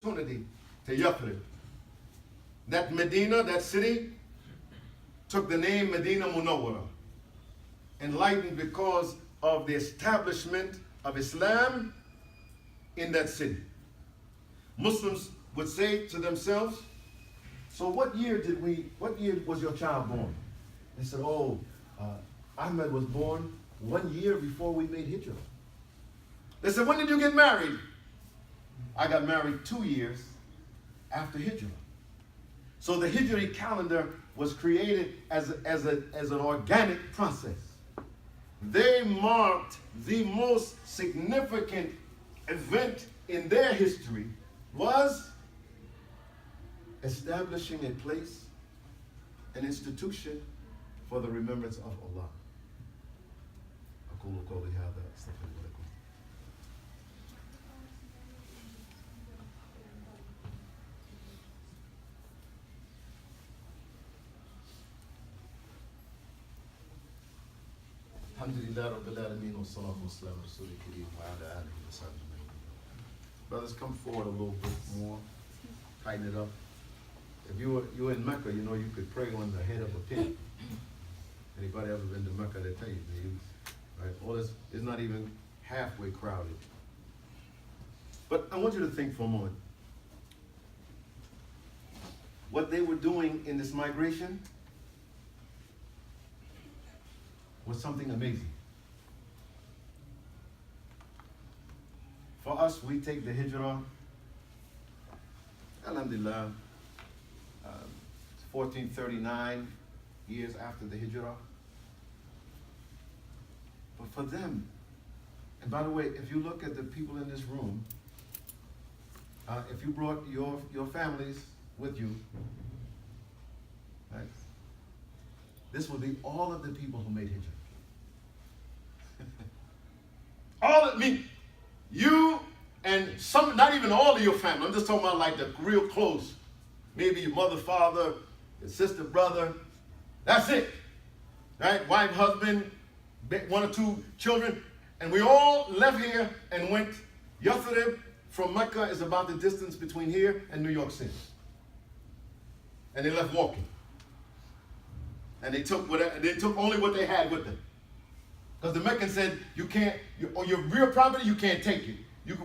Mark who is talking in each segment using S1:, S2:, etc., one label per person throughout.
S1: opportunity to Yathrib. That Medina, that city, took the name Medina Munawwara, enlightened because of the establishment of Islam in that city. Muslims would say to themselves, so what year was your child born? They said, Ahmed was born 1 year before we made Hijrah. They said, when did you get married? I got married 2 years after Hijrah. So the Hijri calendar was created as an organic process. They marked the most significant event in their history was establishing a place, an institution for the remembrance of Allah. أقول قولي هذا أستغفر الله لكم. الحمد لله رب العالمين والصلاة والسلام على رسول الكريم وعلى آله وصحبه أجمعين. Brothers, come forward a little bit more. Tighten it up. If you were in Mecca, you know you could pray on the head of a pin. Anybody ever been to Mecca? They tell you, right? All this is not even halfway crowded. But I want you to think for a moment. What they were doing in this migration was something amazing. For us, we take the Hijrah, alhamdulillah, 1439 years after the Hijrah. But for them, and by the way, if you look at the people in this room, if you brought your families with you, right, this would be all of the people who made Hijrah. You and some, not even all of your family. I'm just talking about like the real close. Maybe your mother, father, your sister, brother. That's it. Right? Wife, husband, 1 or 2 children. And we all left here and went. Yathrib from Mecca is about the distance between here and New York City. And they left walking. And they took only what they had with them. Because the Meccan said, you can't, your real property, you can't take it.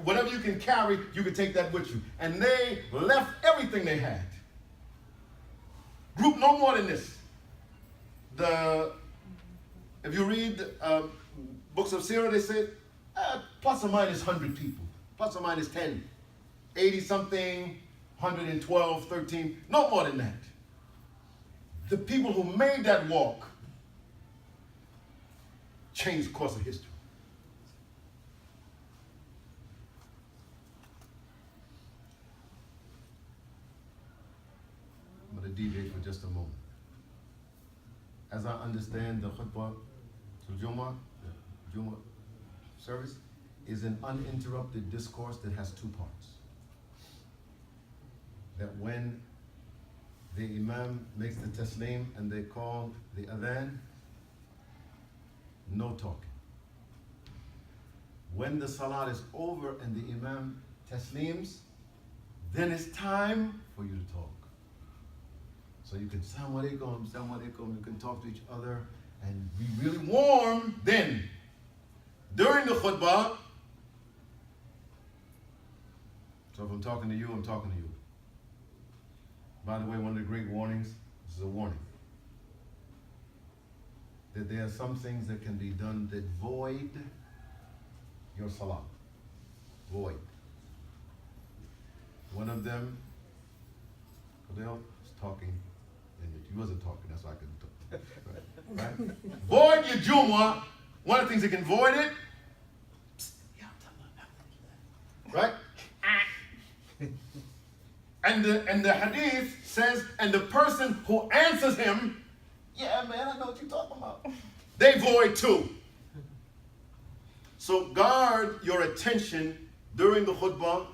S1: Whatever you can carry, you can take that with you. And they left everything they had. Group no more than this. If you read books of Sirah, they say plus or minus 100 people, plus or minus 10, 80 something, 112, 13, no more than that. The people who made that walk changed the course of history. I'm going to deviate for just a moment. As I understand, the khutbah to Jummah, the Jummah service, is an uninterrupted discourse that has 2 parts. That when the Imam makes the taslim and they call the adhan, no talking. When the salat is over and the Imam taslims, then it's time for you to talk. So you can Assalamu alaikum, Assalamu alaikum, you can talk to each other and be really warm then. During the khutbah, so if I'm talking to you, I'm talking to you. By the way, one of the great warnings, this is a warning, that there are some things that can be done that void your salah. Void. One of them, Adele was talking, and he wasn't talking, that's why I couldn't talk. Right? Void your Jummah. One of the things that can void it, right? And the hadith says, and the person who answers him, yeah, man, I know what you're talking about. They void too. So guard your attention during the khutbah.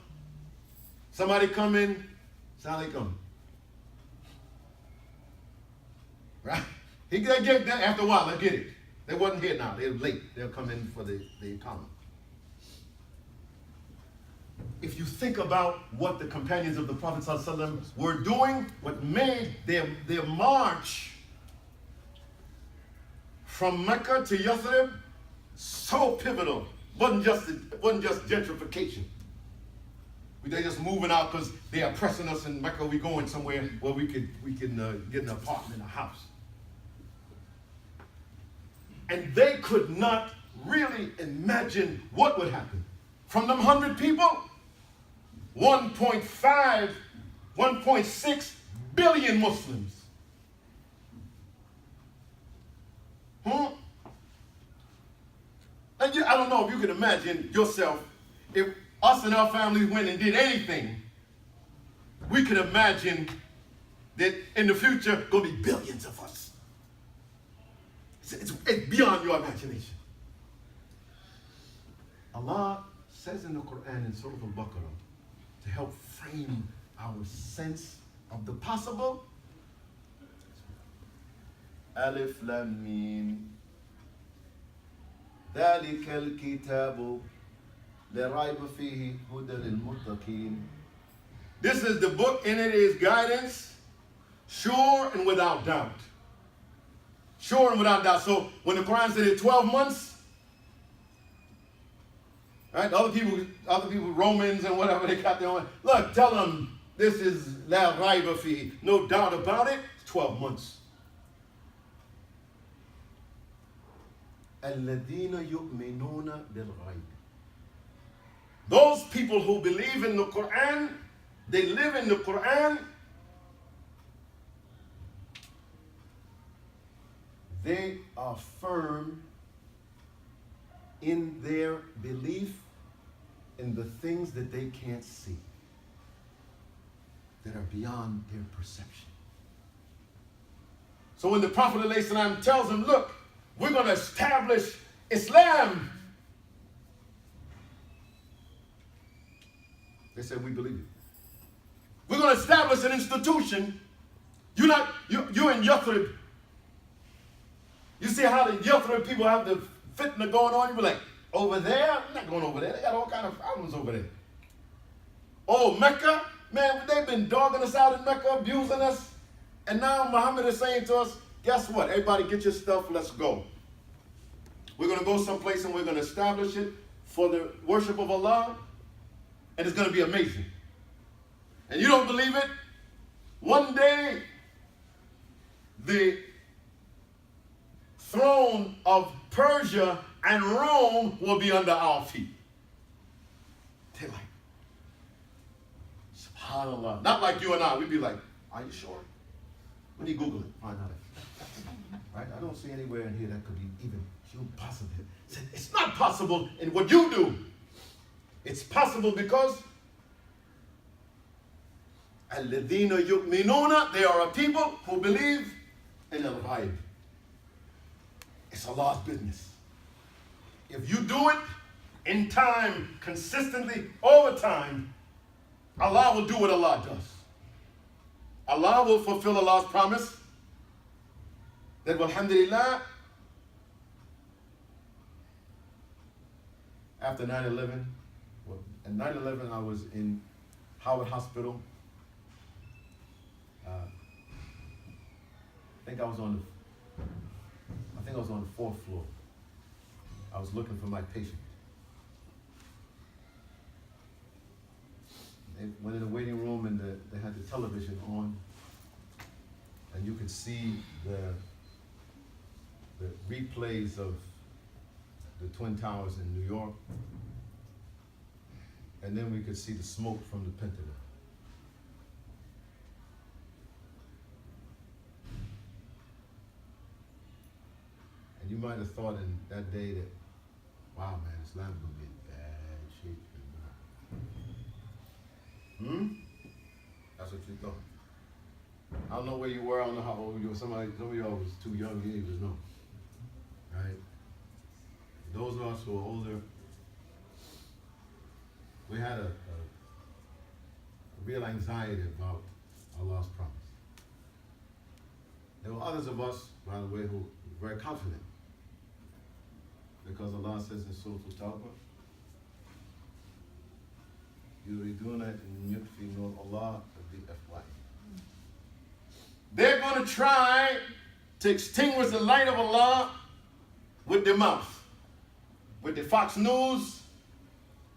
S1: Somebody come in, Assalamu alaikum. Right? He get that after a while, I get it. They wasn't here now, they're late. They'll come in for the comment. if you think about what the companions of the Prophet ﷺ were doing, what made their march from Mecca to Yathrib so pivotal, wasn't just gentrification. They just moving out because they are pressing us in Mecca. We going somewhere where we can get an apartment, a house. And they could not really imagine what would happen. From them 100 people, 1.5, 1.6 billion Muslims. And I don't know if you can imagine yourself, if us and our families went and did anything, we could imagine that in the future, going to be billions of us. It's beyond your imagination. Allah says in the Quran in Surah Al-Baqarah, to help frame our sense of the possible, Alif Lam Mim, ذَلِكَ الْكِتَابُ لَا رَيْبَ فِيهِ هُدًى لِلْمُتَّقِينَ. This is the book, and it is guidance, sure and without doubt. Sure and without doubt. So when the Quran said it 12 months, right? Other people, Romans and whatever they got their own. Look, tell them this is la raiba fi, no doubt about it. It's 12 months. الَّذِينَ يُؤْمِنُونَ بِالْغَيْبِ. Those people who believe in the Quran, they live in the Quran, they are firm in their belief in the things that they can't see, that are beyond their perception. So when the Prophet ﷺ tells them, look, we're going to establish Islam, they said, we believe it. We're going to establish an institution. You're in Yathrib. You see how the Yathrib people have the fitna going on? You be like, over there? I'm not going over there. They got all kind of problems over there. Oh, Mecca? Man, they've been dogging us out in Mecca, abusing us. And now Muhammad is saying to us, guess what? Everybody get your stuff, let's go. We're going to go someplace and we're going to establish it for the worship of Allah. And it's going to be amazing. And you don't believe it? One day, the throne of Persia and Rome will be under our feet. They're like, SubhanAllah. Not like you and I. We'd be like, are you sure? Let me Google it. Find out. Right? I don't see anywhere in here that could be even possible. It's not possible in what you do. It's possible because الَّذِينَ يُؤْمِنُونَ, they are a people who believe in al-ghaib. It's Allah's business. If you do it in time, consistently, over time, Allah will do what Allah does. Allah will fulfill Allah's promise that, alhamdulillah, after 9/11, at 9/11 I was in Howard Hospital. I think I was on the 4th floor. I was looking for my patient. They went in the waiting room and they had the television on, and you could see the replays of the Twin Towers in New York, and then we could see the smoke from the Pentagon. And you might have thought in that day that, wow, man, Islam's going to be in bad shape. That's what you thought. I don't know where you were. I don't know how old you were. Some of y'all was too young. You didn't even know. Right? Those of us who are older, we had a real anxiety about Allah's promise. There were others of us, by the way, who were very confident. Because Allah says in Surah Al-Tawbah, يريدون أن يطفئوا نور الله بأفواههم. They're going to try to extinguish the light of Allah with their mouth, with the Fox News,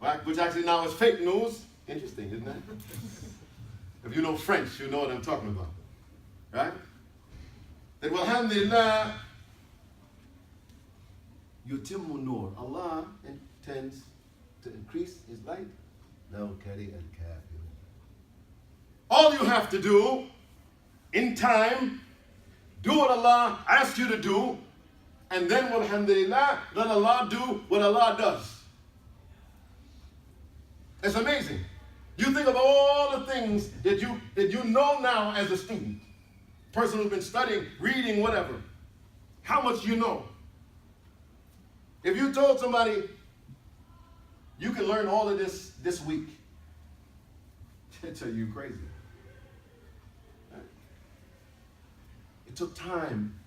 S1: right, which actually now is fake news. Interesting, isn't it? If you know French, you know what I'm talking about, right? That alhamdulillah, yutimmu nur. Allah intends to increase His light. No kari al kafir. All you have to do in time, do what Allah asks you to do, and then alhamdulillah, let Allah do what Allah does. It's amazing. You think of all the things that you know now as a student, person who's been studying, reading, whatever, how much you know. If you told somebody you can learn all of this week, they'd tell you crazy. Right? It took time,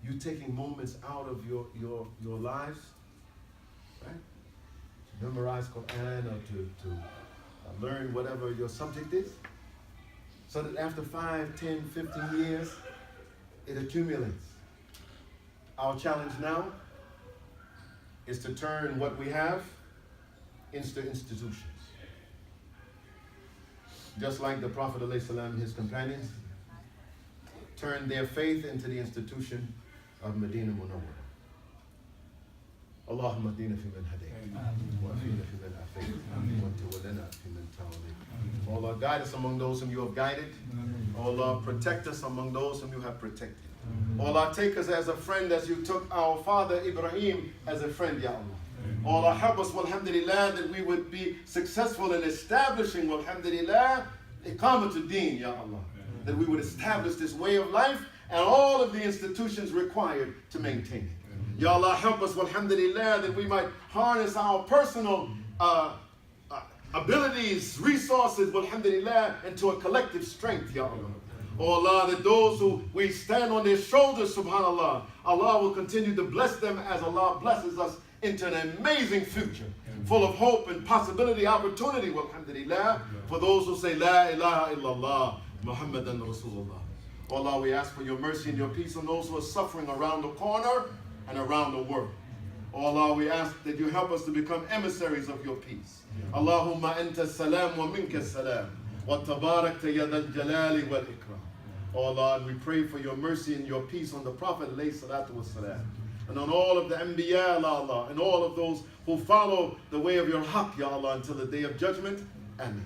S1: you taking moments out of your lives, right? To memorize Quran or to learn whatever your subject is, so that after 5, 10, 15 years, it accumulates. Our challenge now is to turn what we have into institutions. Just like the Prophet ﷺ and his companions turned their faith into the institution of Medina Munawwara. اللهم اهدنا فيمن هديت وعافنا فيمن عافيت وتولنا فيمن توليت. Oh Lord, guide us among those whom you have guided. Oh Lord, protect us among those whom you have protected. Oh Lord, take us as a friend as you took our father Ibrahim as a friend, Ya Allah. Oh Lord, help us, alhamdulillah, that we would be successful in establishing, alhamdulillah, iqamatul deen, Ya Allah. That we would establish this way of life and all of the institutions required to maintain it. Ya Allah, help us, alhamdulillah, that we might harness our personal abilities, resources, alhamdulillah, into a collective strength, Ya Allah. Oh Allah, that those who we stand on their shoulders, subhanallah, Allah will continue to bless them as Allah blesses us into an amazing future, full of hope and possibility, opportunity, alhamdulillah, for those who say, La ilaha illallah, Muhammadan Rasulullah. Oh Allah, we ask for your mercy and your peace on those who are suffering around the corner and around the world. Oh Allah, we ask that you help us to become emissaries of your peace. Allahumma anta salam wa minka salam wa tabarakta ya dhal jalali wal ikram. Oh Allah, and we pray for your mercy and your peace on the Prophet alayhi salatu wassalam, and on all of the Anbiya, Allah, and all of those who follow the way of your haqq, Ya Allah, until the day of judgment. Ameen.